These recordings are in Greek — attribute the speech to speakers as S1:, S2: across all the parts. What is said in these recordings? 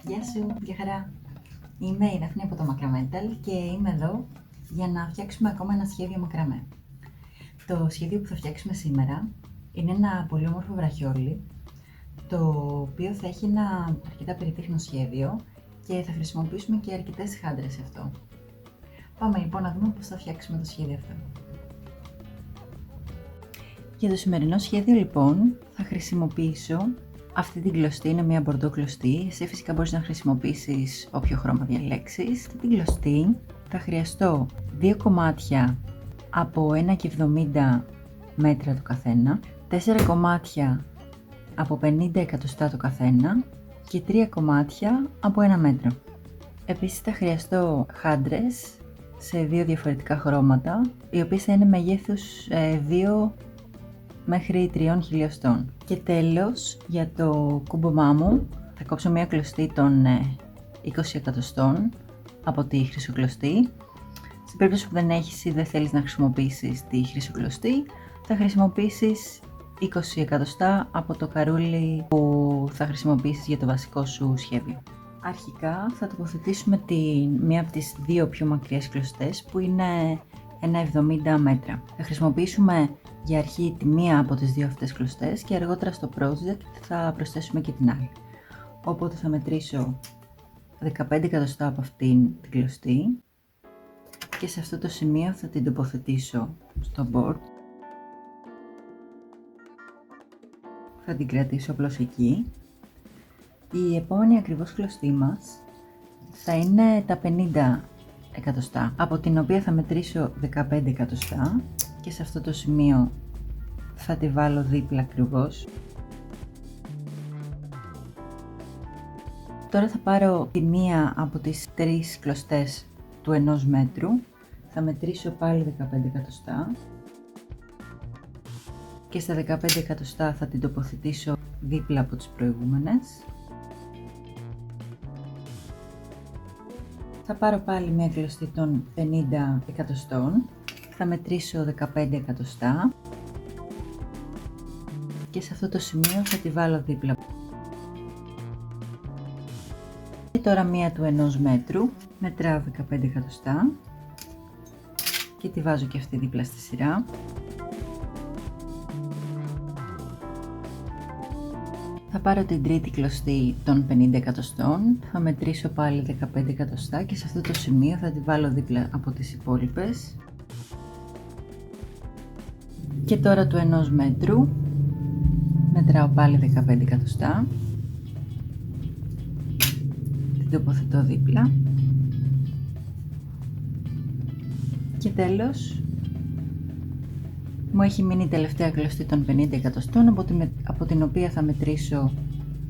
S1: Γεια σου, γεια χαρά. Είμαι η Δάφνη από το Μακραμένταλ και είμαι εδώ για να φτιάξουμε ακόμα ένα σχέδιο μακραμέ. Το σχέδιο που θα φτιάξουμε σήμερα είναι ένα πολύ όμορφο βραχιόλι, το οποίο θα έχει ένα αρκετά περιτύχνο σχέδιο και θα χρησιμοποιήσουμε και αρκετές χάντρες σε αυτό. Πάμε λοιπόν να δούμε πώς θα φτιάξουμε το σχέδιο αυτό. Για το σημερινό σχέδιο λοιπόν θα χρησιμοποιήσω αυτή την κλωστή, είναι μια μπορντό κλωστή. Εσύ φυσικά μπορείς να χρησιμοποιήσεις όποιο χρώμα διαλέξεις. Αυτή την κλωστή θα χρειαστώ 2 κομμάτια από 1,70 μέτρα το καθένα, 4 κομμάτια από 50 εκατοστά το καθένα και 3 κομμάτια από 1 μέτρο. Επίσης θα χρειαστώ χάντρες σε 2 διαφορετικά χρώματα, οι οποίες θα είναι μεγέθους 2 μέχρι 3 χιλιοστών. Και τέλος, για το κούμπομα μου θα κόψω μια κλωστή των 20 εκατοστών από τη χρυσοκλωστή. Στην περίπτωση που δεν έχεις ή δεν θέλεις να χρησιμοποιήσεις τη χρυσοκλωστή, θα χρησιμοποιήσεις 20 εκατοστά από το καρούλι που θα χρησιμοποιήσεις για το βασικό σου σχέδιο. Αρχικά θα τοποθετήσουμε μία από τις δύο πιο μακριές κλωστές που είναι 1,70 μέτρα. Θα χρησιμοποιήσουμε για αρχή τη μία από τις δύο αυτές κλωστές και αργότερα στο project θα προσθέσουμε και την άλλη. Οπότε θα μετρήσω 15 εκατοστά από αυτήν την κλωστή και σε αυτό το σημείο θα την τοποθετήσω στο board. Θα την κρατήσω απλώς εκεί. Η επόμενη ακριβώς κλωστή μας θα είναι τα 50 εκατοστά, από την οποία θα μετρήσω 15 εκατοστά και σε αυτό το σημείο θα τη βάλω δίπλα ακριβώς. Τώρα θα πάρω τη μία από τις 3 κλωστές του 1 μέτρου, θα μετρήσω πάλι 15 εκατοστά και στα 15 εκατοστά θα την τοποθετήσω δίπλα από τις προηγούμενες. Θα πάρω πάλι μια κλωστή των 50 εκατοστών, θα μετρήσω 15 εκατοστά και σε αυτό το σημείο θα τη βάλω δίπλα. Και τώρα μία του 1 μέτρου, μετράω 15 εκατοστά και τη βάζω και αυτή δίπλα στη σειρά. Θα πάρω την τρίτη κλωστή των 50 εκατοστών, θα μετρήσω πάλι 15 εκατοστά και σε αυτό το σημείο θα τη βάλω δίπλα από τις υπόλοιπες. Και τώρα του 1 μέτρου, μετράω πάλι 15 εκατοστά, την τοποθετώ δίπλα και τέλος μου έχει μείνει η τελευταία κλωστή των 50 εκατοστών από την οποία θα μετρήσω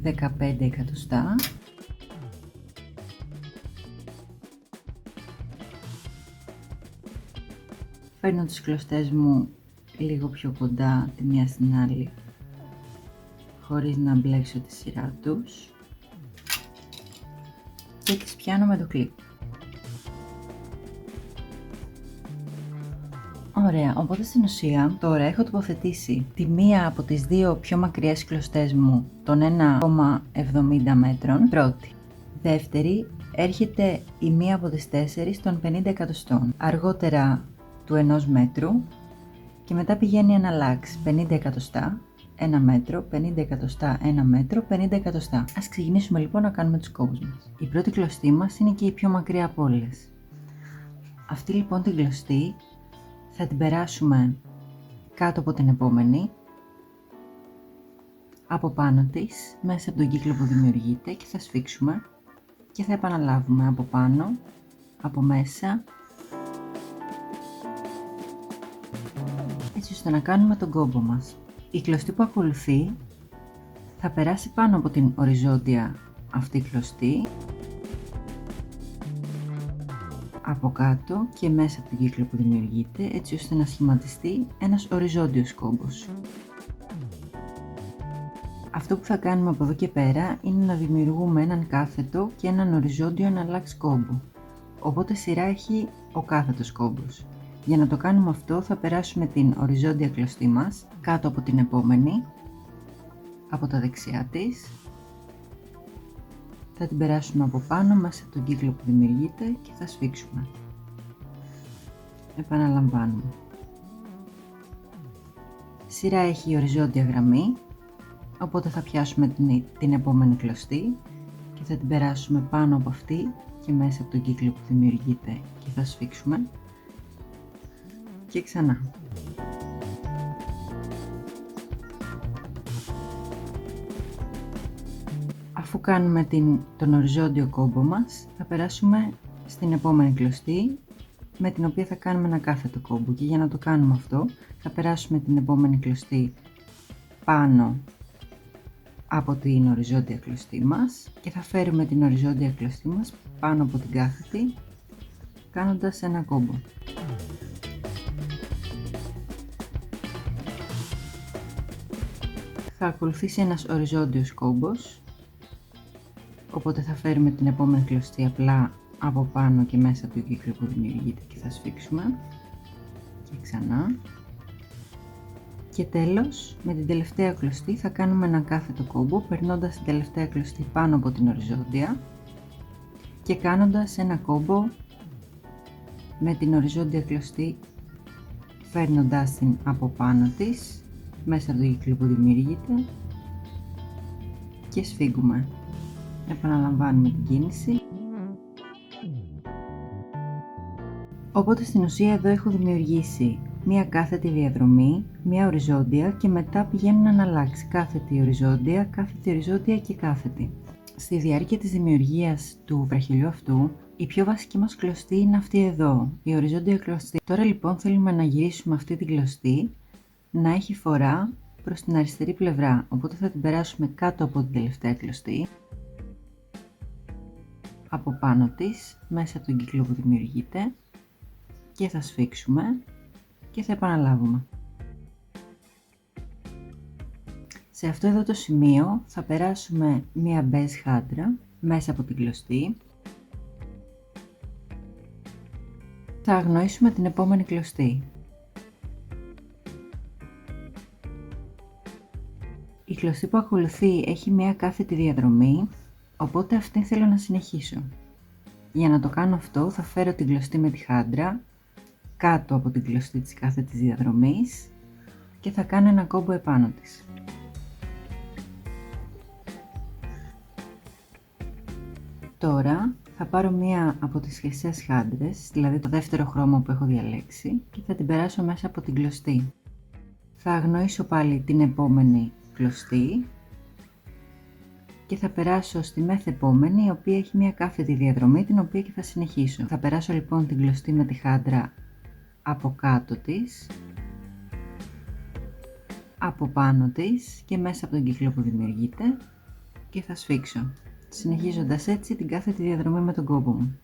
S1: 15 εκατοστά. Φέρνω τις κλωστές μου λίγο πιο κοντά τη μία στην άλλη χωρίς να μπλέξω τη σειρά τους και τις πιάνω με το κλίπ. Ωραία, οπότε στην ουσία τώρα έχω τοποθετήσει τη μία από τις δύο πιο μακριές κλωστές μου των 1,70 μέτρων, πρώτη. Δεύτερη, έρχεται η μία από τις 4 των 50 εκατοστών, αργότερα του 1 μέτρου και μετά πηγαίνει ένα λάξ 50 εκατοστά, 1 μέτρο, 50 εκατοστά, 1 μέτρο, 50 εκατοστά. Ας ξεκινήσουμε λοιπόν να κάνουμε τους κόμπους μας. Η πρώτη κλωστή μας είναι και η πιο μακριά από όλες. Αυτή λοιπόν την κλωστή θα την περάσουμε κάτω από την επόμενη, από πάνω της, μέσα από τον κύκλο που δημιουργείται και θα σφίξουμε και θα επαναλάβουμε από πάνω, από μέσα, έτσι ώστε να κάνουμε τον κόμπο μας. Η κλωστή που ακολουθεί θα περάσει πάνω από την οριζόντια αυτή κλωστή, από κάτω και μέσα από τον κύκλο που δημιουργείται, έτσι ώστε να σχηματιστεί ένας οριζόντιος κόμπος. Αυτό που θα κάνουμε από εδώ και πέρα είναι να δημιουργούμε έναν κάθετο και έναν οριζόντιο εναλλάξ κόμπο. Οπότε σειρά έχει ο κάθετος κόμπος. Για να το κάνουμε αυτό θα περάσουμε την οριζόντια κλωστή μας κάτω από την επόμενη, από τα δεξιά της Θα την περάσουμε από πάνω μέσα από τον κύκλο που δημιουργείται και θα σφίξουμε. Επαναλαμβάνουμε. Σειρά έχει η οριζόντια γραμμή, οπότε θα πιάσουμε την επόμενη κλωστή και θα την περάσουμε πάνω από αυτή και μέσα από τον κύκλο που δημιουργείται και θα σφίξουμε και ξανά. Αφού κάνουμε τον οριζόντιο κόμπο μας, θα περάσουμε στην επόμενη κλωστή με την οποία θα κάνουμε ένα κάθετο κόμπο, και για να το κάνουμε αυτό θα περάσουμε την επόμενη κλωστή πάνω από την οριζόντια κλωστή μας και θα φέρουμε την οριζόντια κλωστή μας πάνω από την κάθετη, κάνοντας ένα κόμπο. Θα ακολουθήσει ένας οριζόντιος κόμπος, οπότε θα φέρουμε την επόμενη κλωστή απλά από πάνω και μέσα από το κύκλο που δημιουργείται και θα σφίξουμε και ξανά. Και τέλος, με την τελευταία κλωστή θα κάνουμε ένα κάθετο κόμπο, περνώντας την τελευταία κλωστή πάνω από την οριζόντια και κάνοντας ένα κόμπο με την οριζόντια κλωστή, φέρνοντας την από πάνω της μέσα από το κύκλο που δημιουργείται και σφίγγουμε. Επαναλαμβάνουμε την κίνηση. Οπότε στην ουσία εδώ έχω δημιουργήσει μία κάθετη διαδρομή, μία οριζόντια και μετά πηγαίνουν να αλλάξει κάθετη οριζόντια και κάθετη. Στη διάρκεια της δημιουργίας του βραχιολιού αυτού, η πιο βασική μας κλωστή είναι αυτή εδώ, η οριζόντια κλωστή. Τώρα λοιπόν θέλουμε να γυρίσουμε αυτή την κλωστή να έχει φορά προς την αριστερή πλευρά, οπότε θα την περάσουμε κάτω από την τελευταία κλωστή, από πάνω της, μέσα από τον κύκλο που δημιουργείται και θα σφίξουμε και θα επαναλάβουμε. Σε αυτό εδώ το σημείο θα περάσουμε μία μπέζ χάντρα μέσα από την κλωστή. Θα αγνοήσουμε την επόμενη κλωστή. Η κλωστή που ακολουθεί έχει μία κάθετη διαδρομή, οπότε αυτή θέλω να συνεχίσω. Για να το κάνω αυτό θα φέρω την κλωστή με τη χάντρα κάτω από την κλωστή της κάθετης διαδρομής και θα κάνω ένα κόμπο επάνω της. Τώρα θα πάρω μία από τις χρυσές χάντρες, δηλαδή το δεύτερο χρώμα που έχω διαλέξει, και θα την περάσω μέσα από την κλωστή. Θα αγνοήσω πάλι την επόμενη κλωστή και θα περάσω στη μεθεπόμενη, η οποία έχει μία κάθετη διαδρομή, την οποία και θα συνεχίσω. Θα περάσω λοιπόν την κλωστή με τη χάντρα από κάτω της, από πάνω της και μέσα από τον κύκλο που δημιουργείται και θα σφίξω, συνεχίζοντας έτσι την κάθετη διαδρομή με τον κόμπο μου.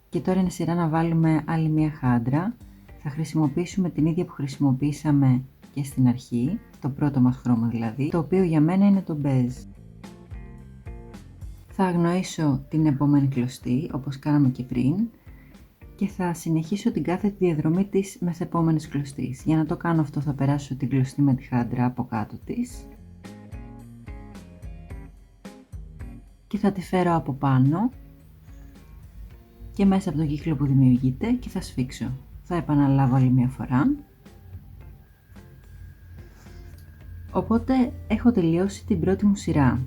S1: Και τώρα είναι σειρά να βάλουμε άλλη μία χάντρα. Θα χρησιμοποιήσουμε την ίδια που χρησιμοποιήσαμε και στην αρχή, το πρώτο μας χρώμα δηλαδή, το οποίο για μένα είναι το μπέζ. Θα αγνοήσω την επόμενη κλωστή όπως κάναμε και πριν και θα συνεχίσω την κάθετη διαδρομή της μεθεπόμενης κλωστής. Για να το κάνω αυτό θα περάσω την κλωστή με τη χάντρα από κάτω της και θα τη φέρω από πάνω και μέσα από τον κύκλο που δημιουργείται και θα σφίξω. Θα επαναλάβω άλλη μια φορά. Οπότε έχω τελειώσει την πρώτη μου σειρά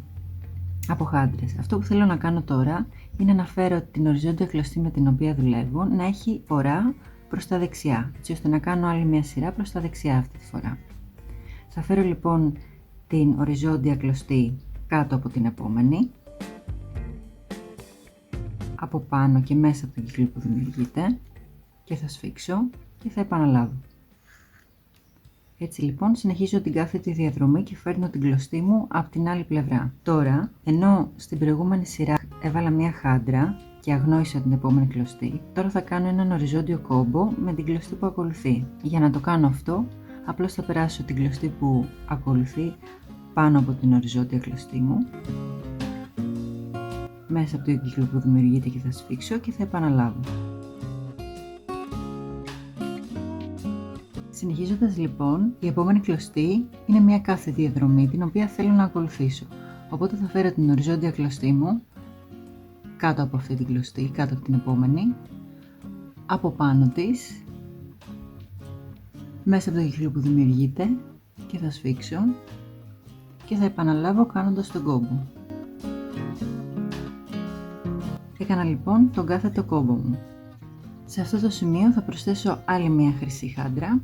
S1: από χάντρες. Αυτό που θέλω να κάνω τώρα είναι να φέρω την οριζόντια κλωστή με την οποία δουλεύω να έχει φορά προς τα δεξιά, έτσι ώστε να κάνω άλλη μια σειρά προς τα δεξιά αυτή τη φορά. Θα φέρω λοιπόν την οριζόντια κλωστή κάτω από την επόμενη, από πάνω και μέσα από τον κύκλο που δημιουργείται και θα σφίξω και θα επαναλάβω. Έτσι λοιπόν συνεχίζω την κάθετη διαδρομή και φέρνω την κλωστή μου από την άλλη πλευρά. Τώρα, ενώ στην προηγούμενη σειρά έβαλα μια χάντρα και αγνόησα την επόμενη κλωστή, τώρα θα κάνω έναν οριζόντιο κόμπο με την κλωστή που ακολουθεί. Για να το κάνω αυτό, απλώς θα περάσω την κλωστή που ακολουθεί πάνω από την οριζόντια κλωστή μου, μέσα από το κύκλο που δημιουργείται και θα σφίξω και θα επαναλάβω. Συνεχίζοντας λοιπόν, η επόμενη κλωστή είναι μια κάθετη διαδρομή την οποία θέλω να ακολουθήσω. Οπότε θα φέρω την οριζόντια κλωστή μου κάτω από αυτή την κλωστή, κάτω από την επόμενη, από πάνω της, μέσα από το κύκλο που δημιουργείται και θα σφίξω και θα επαναλάβω κάνοντας τον κόμπο. Έκανα λοιπόν τον κάθετο κόμπο μου. Σε αυτό το σημείο θα προσθέσω άλλη μία χρυσή χάντρα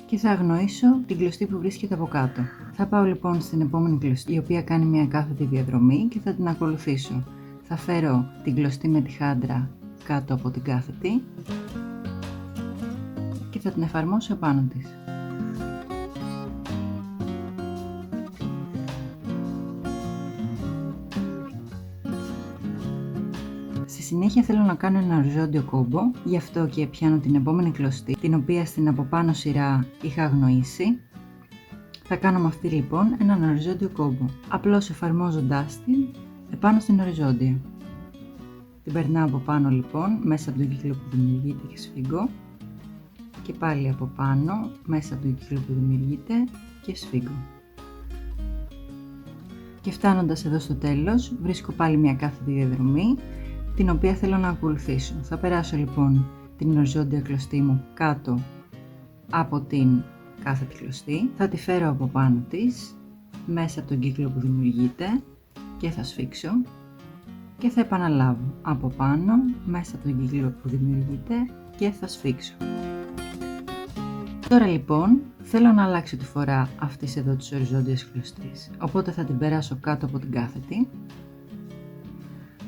S1: και θα αγνοήσω την κλωστή που βρίσκεται από κάτω. Θα πάω λοιπόν στην επόμενη κλωστή, η οποία κάνει μία κάθετη διαδρομή και θα την ακολουθήσω. Θα φέρω την κλωστή με τη χάντρα κάτω από την κάθετη και θα την εφαρμόσω επάνω της. Στη συνέχεια θέλω να κάνω ένα οριζόντιο κόμπο, γι' αυτό και πιάνω την επόμενη κλωστή, την οποία στην από πάνω σειρά είχα αγνοήσει. Θα κάνω με αυτή λοιπόν έναν οριζόντιο κόμπο, απλώς εφαρμόζοντάς την επάνω στην οριζόντια. Την περνάω από πάνω λοιπόν, μέσα από τον κύκλο που δημιουργείται και σφίγγω. Και πάλι από πάνω, μέσα από τον κύκλο που δημιουργείται και σφίγγω. Και φτάνοντας εδώ στο τέλος, βρίσκω πάλι μια κάθετη διαδρομή, την οποία θέλω να ακολουθήσω. Θα περάσω λοιπόν την οριζόντια κλωστή μου κάτω από την κάθετη κλωστή, θα τη φέρω από πάνω της, μέσα από τον κύκλο που δημιουργείται και θα σφίξω και θα επαναλάβω από πάνω, μέσα από τον κύκλο που δημιουργείται και θα σφίξω. Τώρα λοιπόν θέλω να αλλάξω τη φορά αυτής εδώ της οριζόντιας κλωστής, οπότε θα την περάσω κάτω από την κάθετη,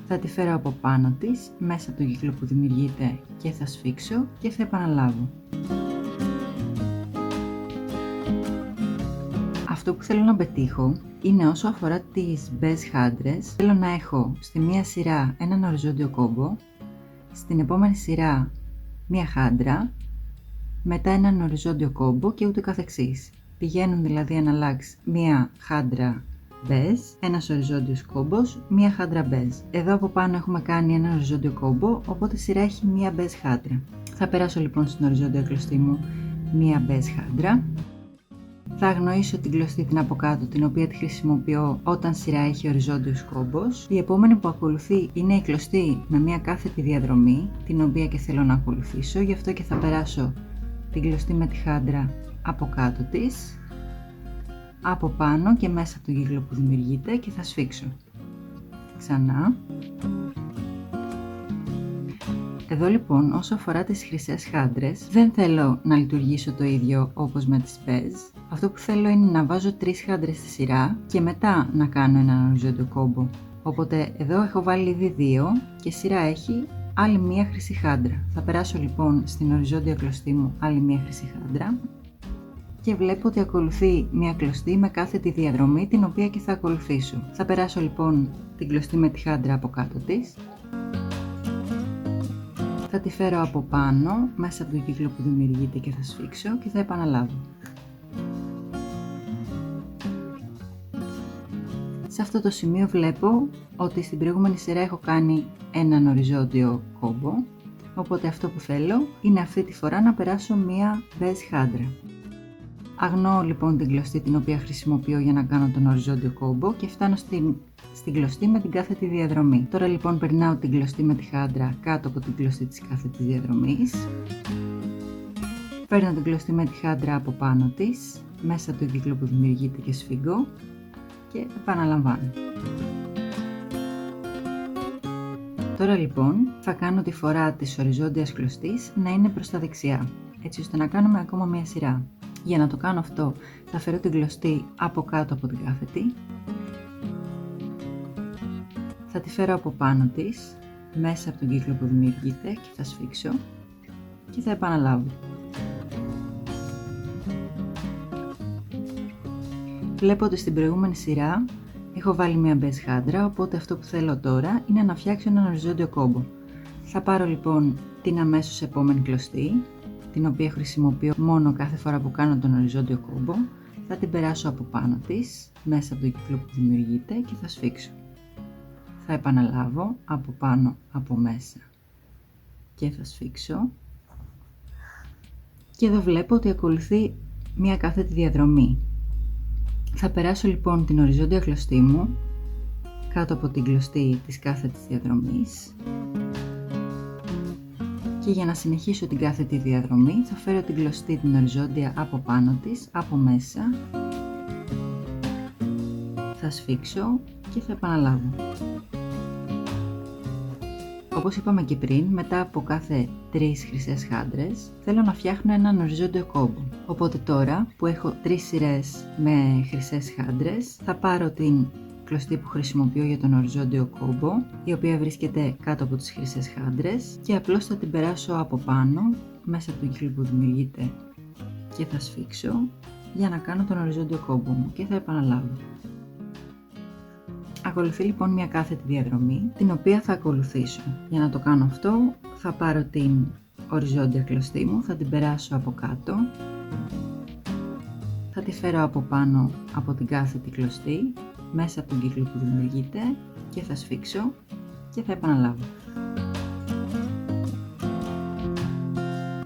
S1: θα τη φέρω από πάνω της, μέσα από τον κύκλο που δημιουργείται και θα σφίξω και θα επαναλάβω. Αυτό που θέλω να πετύχω είναι, όσο αφορά τις μπέζ χάντρες, θέλω να έχω στη μία σειρά έναν οριζόντιο κόμπο, στην επόμενη σειρά μία χάντρα, μετά έναν οριζόντιο κόμπο και ούτω καθεξής. Πηγαίνουν δηλαδή να αλλάξει μία χάντρα μπέζ, ένας οριζόντιος κόμπος, μία χάντρα μπέζ. Εδώ από πάνω έχουμε κάνει ένα οριζόντιο κόμπο, οπότε η σειρά έχει μία μπέζ χάντρα. Θα περάσω λοιπόν στην οριζόντια κλωστή μου μία μπέζ χάντρα. Θα αγνοήσω την κλωστή την από κάτω, την οποία τη χρησιμοποιώ όταν σειρά έχει οριζόντιος κόμπος. Η επόμενη που ακολουθεί είναι η κλωστή με μία κάθετη διαδρομή, την οποία και θέλω να ακολουθήσω, γι' αυτό και θα περάσω την κλωστή με τη χάντρα από κάτω της, από πάνω και μέσα από τον κύκλο που δημιουργείται και θα σφίξω. Ξανά. Εδώ λοιπόν, όσο αφορά τις χρυσές χάντρες, δεν θέλω να λειτουργήσω το ίδιο όπως με τις μπέζ. Αυτό που θέλω είναι να βάζω 3 χάντρες στη σειρά και μετά να κάνω ένα οριζόντιο κόμπο. Οπότε εδώ έχω βάλει ήδη 2 και σειρά έχει άλλη μία χρυσή χάντρα. Θα περάσω λοιπόν στην οριζόντια κλωστή μου άλλη μία χρυσή χάντρα και βλέπω ότι ακολουθεί μία κλωστή με κάθετη διαδρομή, την οποία και θα ακολουθήσω. Θα περάσω λοιπόν την κλωστή με τη χάντρα από κάτω της. Θα τη φέρω από πάνω, μέσα από τον κύκλο που δημιουργείται και θα σφίξω και θα επαναλάβω. Σε αυτό το σημείο βλέπω ότι στην προηγούμενη σειρά έχω κάνει έναν οριζόντιο κόμπο, οπότε αυτό που θέλω είναι αυτή τη φορά να περάσω μία μπέζ χάντρα. Αγνοώ λοιπόν την κλωστή την οποία χρησιμοποιώ για να κάνω τον οριζόντιο κόμπο και φτάνω στην κλωστή με την κάθετη διαδρομή. Τώρα λοιπόν περνάω την κλωστή με τη χάντρα κάτω από την κλωστή της κάθετης διαδρομής. Παίρνω την κλωστή με τη χάντρα από πάνω της, μέσα από τον κύκλο που δημιουργείται και σφίγγω και επαναλαμβάνω. Τώρα λοιπόν θα κάνω τη φορά της οριζόντιας κλωστής να είναι προς τα δεξιά, έτσι ώστε να κάνουμε ακόμα μία σειρά. Για να το κάνω αυτό θα φέρω την κλωστή από κάτω από την κάθετη, θα τη φέρω από πάνω της, μέσα από τον κύκλο που δημιουργείται και θα σφίξω και θα επαναλάβω. Βλέπω ότι στην προηγούμενη σειρά έχω βάλει μια μπέζ χάντρα, οπότε αυτό που θέλω τώρα είναι να φτιάξω έναν οριζόντιο κόμπο. Θα πάρω λοιπόν την αμέσως επόμενη κλωστή, την οποία χρησιμοποιώ μόνο κάθε φορά που κάνω τον οριζόντιο κόμπο, θα την περάσω από πάνω της, μέσα από τον κύκλο που δημιουργείται και θα σφίξω. Θα επαναλάβω από πάνω, από μέσα και θα σφίξω. Και εδώ βλέπω ότι ακολουθεί μια κάθετη διαδρομή. Θα περάσω λοιπόν την οριζόντια κλωστή μου κάτω από την κλωστή της κάθετης διαδρομής. Και για να συνεχίσω την κάθετη διαδρομή θα φέρω την κλωστή την οριζόντια από πάνω της, από μέσα. Θα σφίξω και θα επαναλάβω. Όπως είπαμε και πριν, μετά από κάθε 3 χρυσές χάντρες θέλω να φτιάχνω έναν οριζόντιο κόμπο. Οπότε τώρα που έχω 3 σειρές με χρυσές χάντρες θα πάρω την κλωστή που χρησιμοποιώ για τον οριζόντιο κόμπο, η οποία βρίσκεται κάτω από τις χρυσές χάντρες, και απλώς θα την περάσω από πάνω μέσα από τον κύκλο που δημιουργείται και θα σφίξω για να κάνω τον οριζόντιο κόμπο μου και θα επαναλάβω. Ακολουθεί λοιπόν μια κάθετη διαδρομή, την οποία θα ακολουθήσω. Για να το κάνω αυτό θα πάρω την οριζόντια κλωστή μου, θα την περάσω από κάτω, θα τη φέρω από πάνω από την κάθετη κλωστή μέσα από τον κύκλο που δημιουργείται και θα σφίξω και θα επαναλάβω.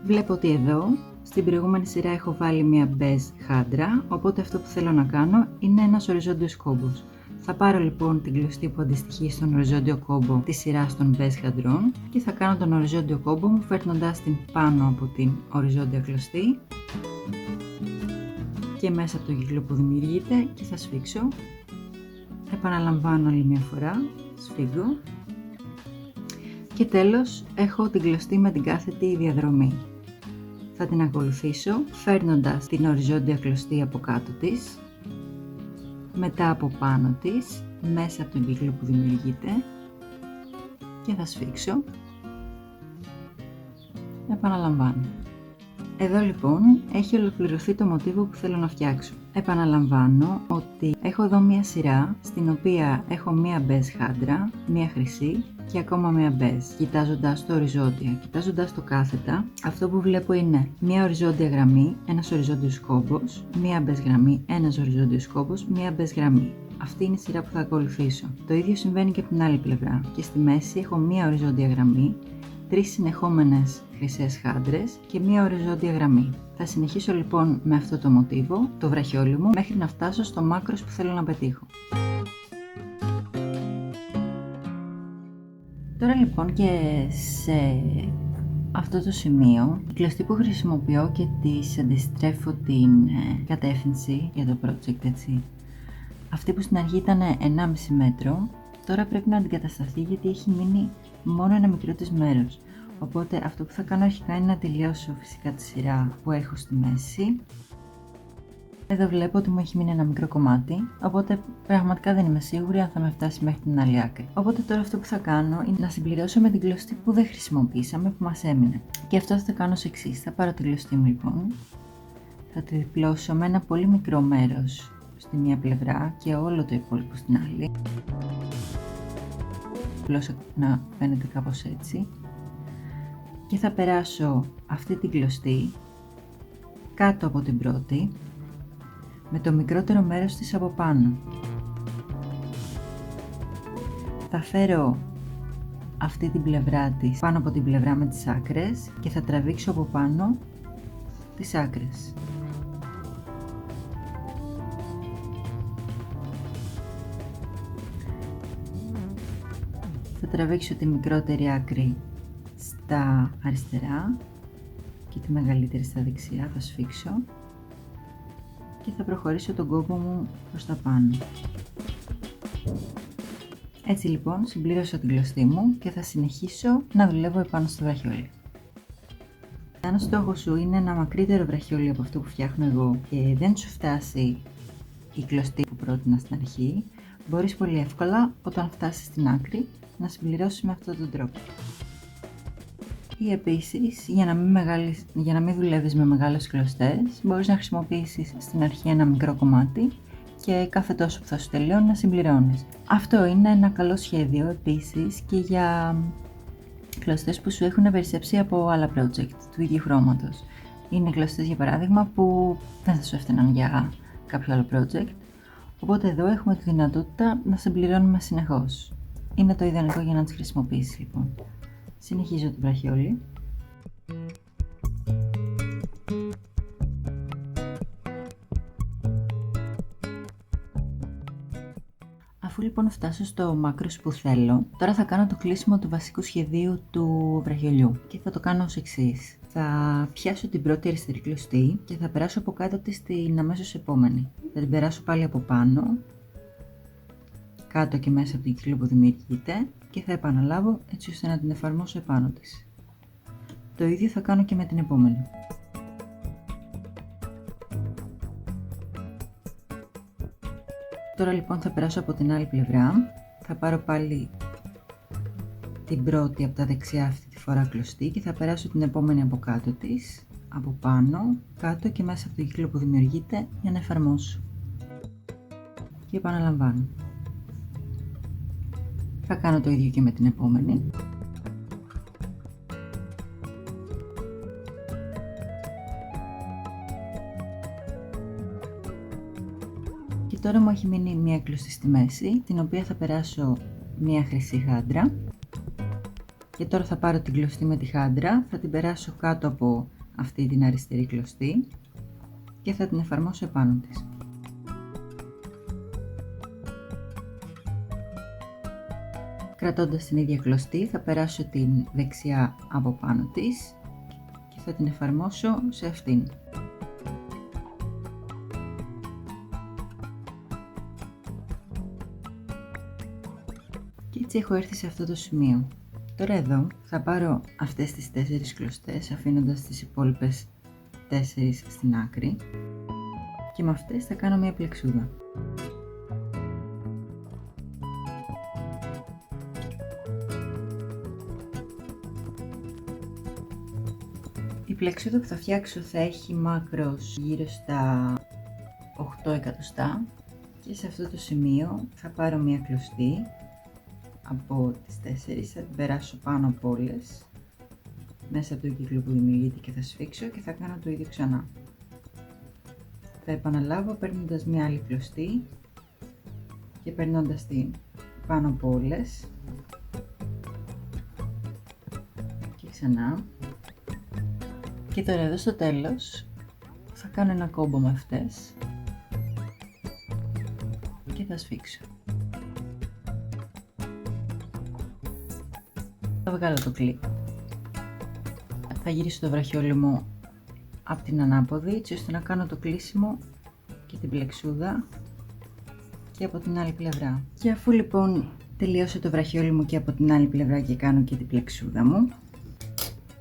S1: Βλέπω ότι εδώ στην προηγούμενη σειρά έχω βάλει μια μπέζ χάντρα, οπότε αυτό που θέλω να κάνω είναι ένας οριζόντιος κόμπος. Θα πάρω λοιπόν την κλωστή που αντιστοιχεί στον οριζόντιο κόμπο της σειράς των μπέζ χαντρών και θα κάνω τον οριζόντιο κόμπο μου φέρνοντας την πάνω από την οριζόντια κλωστή και μέσα από τον κύκλο που δημιουργείται και θα σφίξω. Επαναλαμβάνω άλλη μια φορά, σφίγγω και τέλος έχω την κλωστή με την κάθετη διαδρομή. Θα την ακολουθήσω φέρνοντας την οριζόντια κλωστή από κάτω της, μετά από πάνω της, μέσα από τον κύκλο που δημιουργείται και θα σφίξω. Επαναλαμβάνω. Εδώ λοιπόν έχει ολοκληρωθεί το μοτίβο που θέλω να φτιάξω. Επαναλαμβάνω ότι έχω εδώ μία σειρά στην οποία έχω μία μπέζ χάντρα, μία χρυσή και ακόμα μία μπέζ. Κοιτάζοντας το οριζόντια, κοιτάζοντας το κάθετα, αυτό που βλέπω είναι μία οριζόντια γραμμή, ένας οριζόντιος κόμπος, μία μπέζ γραμμή, ένας οριζόντιος κόμπος, μία μπέζ γραμμή. Αυτή είναι η σειρά που θα ακολουθήσω. Το ίδιο συμβαίνει και από την άλλη πλευρά. Και στη μέση έχω μία οριζόντια γραμμή, 3 συνεχόμενες χρυσές χάντρες και μία οριζόντια γραμμή. Θα συνεχίσω λοιπόν με αυτό το μοτίβο, το βραχιόλι μου, μέχρι να φτάσω στο μάκρος που θέλω να πετύχω. Τώρα λοιπόν και σε αυτό το σημείο, η κλωστή που χρησιμοποιώ και της αντιστρέφω την κατεύθυνση για το project, έτσι. Αυτή που στην αρχή ήταν 1,5 μέτρο, τώρα πρέπει να αντικατασταθεί γιατί έχει μείνει μόνο ένα μικρό της μέρος. Οπότε αυτό που θα κάνω αρχικά είναι να τελειώσω φυσικά τη σειρά που έχω στη μέση. Εδώ βλέπω ότι μου έχει μείνει ένα μικρό κομμάτι, οπότε πραγματικά δεν είμαι σίγουρη αν θα με φτάσει μέχρι την άλλη άκρη. Οπότε τώρα αυτό που θα κάνω είναι να συμπληρώσω με την κλωστή που δεν χρησιμοποίησαμε, που μας έμεινε. Και αυτό θα το κάνω ως εξής. Θα πάρω την κλωστή μου λοιπόν, θα τη διπλώσω με ένα πολύ μικρό μέρος στη μία πλευρά και όλο το υπόλοιπο στην άλλη. Διπλώσω να φαίνεται κάπως έτσι. Και θα περάσω αυτή την κλωστή κάτω από την πρώτη με το μικρότερο μέρος της από πάνω. Θα φέρω αυτή την πλευρά της πάνω από την πλευρά με τις άκρες και θα τραβήξω από πάνω τις άκρες. Θα τραβήξω τη μικρότερη άκρη στα αριστερά και τη μεγαλύτερη στα δεξιά, θα σφίξω και θα προχωρήσω τον κόμπο μου προς τα πάνω. Έτσι λοιπόν συμπλήρωσα την κλωστή μου και θα συνεχίσω να δουλεύω επάνω στο βραχιόλι. Αν ο στόχος σου είναι ένα μακρύτερο βραχιόλι από αυτό που φτιάχνω εγώ και δεν σου φτάσει η κλωστή που πρότεινα στην αρχή, μπορείς πολύ εύκολα όταν φτάσεις στην άκρη να συμπληρώσεις με αυτόν τον τρόπο. Ή επίσης, για να μην δουλεύεις με μεγάλες κλωστές, μπορείς να χρησιμοποιήσεις στην αρχή ένα μικρό κομμάτι και κάθε τόσο που θα σου τελειώνει να συμπληρώνεις. Αυτό είναι ένα καλό σχέδιο επίσης και για κλωστές που σου έχουν περισσέψει από άλλα project του ίδιου χρώματος. Είναι κλωστές για παράδειγμα που δεν θα σου έφταναν για κάποιο άλλο project, οπότε εδώ έχουμε τη δυνατότητα να συμπληρώνουμε συνεχώς. Είναι το ιδανικό για να τις χρησιμοποιήσεις λοιπόν. Συνεχίζω το βραχιόλι. Αφού λοιπόν να φτάσω στο μάκρος που θέλω. Τώρα θα κάνω το κλείσιμο του βασικού σχεδίου του βραχιολιού και θα το κάνω ως εξής. Θα πιάσω την πρώτη αριστερή κλωστή και θα περάσω από κάτω της την αμέσως επόμενη. Θα την περάσω πάλι από πάνω, κάτω και μέσα από την κύκλο που δημιουργείται και θα επαναλάβω έτσι ώστε να την εφαρμόσω επάνω της. Το ίδιο θα κάνω και με την επόμενη. Τώρα λοιπόν θα περάσω από την άλλη πλευρά, θα πάρω πάλι την πρώτη από τα δεξιά αυτή τη φορά κλωστή και θα περάσω την επόμενη από κάτω της, από πάνω, κάτω και μέσα από το κύκλο που δημιουργείται για να εφαρμόσω. Και επαναλαμβάνω. Θα κάνω το ίδιο και με την επόμενη. Και τώρα μου έχει μείνει μία κλωστή στη μέση, την οποία θα περάσω μία χρυσή χάντρα. Και τώρα θα πάρω την κλωστή με τη χάντρα, θα την περάσω κάτω από αυτή την αριστερή κλωστή και θα την εφαρμόσω επάνω της. Κρατώντας την ίδια κλωστή θα περάσω την δεξιά από πάνω της και θα την εφαρμόσω σε αυτήν. Και έτσι έχω έρθει σε αυτό το σημείο. Τώρα εδώ θα πάρω αυτές τις 4 κλωστές αφήνοντας τις υπόλοιπες 4 στην άκρη και με αυτές θα κάνω μια πλεξούδα. Η πλεξούδα που θα φτιάξω θα έχει μάκρος γύρω στα 8 εκατοστά και σε αυτό το σημείο θα πάρω μια κλωστή από τις 4, θα την περάσω πάνω από όλες μέσα από τον κύκλο που δημιουργείται και θα σφίξω και θα κάνω το ίδιο ξανά. Θα επαναλάβω παίρνοντας μια άλλη κλωστή και περνώντας την πάνω από όλες και ξανά. Και τώρα εδώ στο τέλος θα κάνω ένα κόμπο με αυτές και θα σφίξω. Θα βγάλω το κλικ. Θα γυρίσω το βραχιόλι μου από την ανάποδη έτσι ώστε να κάνω το κλείσιμο και την πλεξούδα και από την άλλη πλευρά. Και αφού λοιπόν τελειώσω το βραχιόλι μου και από την άλλη πλευρά και κάνω και την πλεξούδα μου,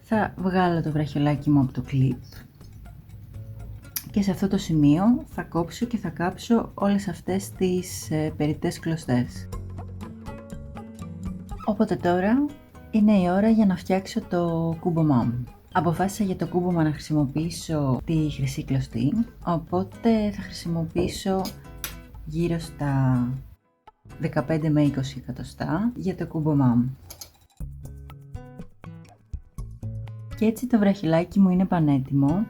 S1: θα βγάλω το βραχιολάκι μου από το κλιπ και σε αυτό το σημείο θα κόψω και θα κάψω όλες αυτές τις περιττές κλωστές. Οπότε τώρα είναι η ώρα για να φτιάξω το κούμπομα μου. Αποφάσισα για το κούμπομα να χρησιμοποιήσω τη χρυσή κλωστή, οπότε θα χρησιμοποιήσω γύρω στα 15 με 20 εκατοστά για το κούμπομα μου. Και έτσι το βραχιλάκι μου είναι πανέτοιμο.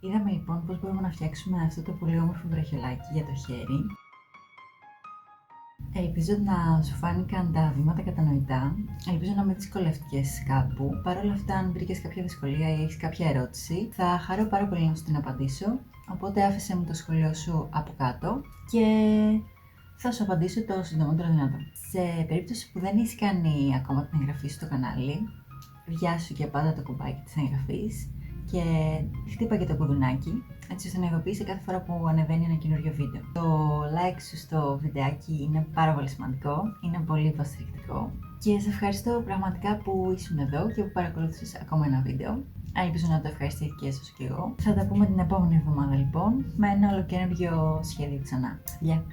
S1: Είδαμε λοιπόν πώς μπορούμε να φτιάξουμε αυτό το πολύ όμορφο βραχιλάκι για το χέρι. Ελπίζω να σου φάνηκαν τα βήματα κατανοητά. Ελπίζω να μην δυσκολεύτηκες κάπου. Παρ' όλα αυτά, αν βρήκες κάποια δυσκολία ή έχεις κάποια ερώτηση, θα χαρώ πάρα πολύ να σου την απαντήσω. Οπότε άφησε μου το σχόλιο σου από κάτω και θα σου απαντήσω το συντομότερο δυνατό. Σε περίπτωση που δεν έχεις κάνει ακόμα την εγγραφή στο κανάλι, βιάσου και πάντα το κουμπάκι της εγγραφής και χτύπα και το κουδουνάκι, έτσι ώστε να ειδοποιήσει κάθε φορά που ανεβαίνει ένα καινούριο βίντεο. Το like σου στο βιντεάκι είναι πάρα πολύ σημαντικό, είναι πολύ υποστηρικτικό και σε ευχαριστώ πραγματικά που ήσουν εδώ και που παρακολούθησες ακόμα ένα βίντεο. Ελπίζω να το ευχαριστήθηκες όσο και εγώ. Θα τα πούμε την επόμενη εβδομάδα λοιπόν με ένα ολοκαινούριο σχέδιο ξανά. Γεια!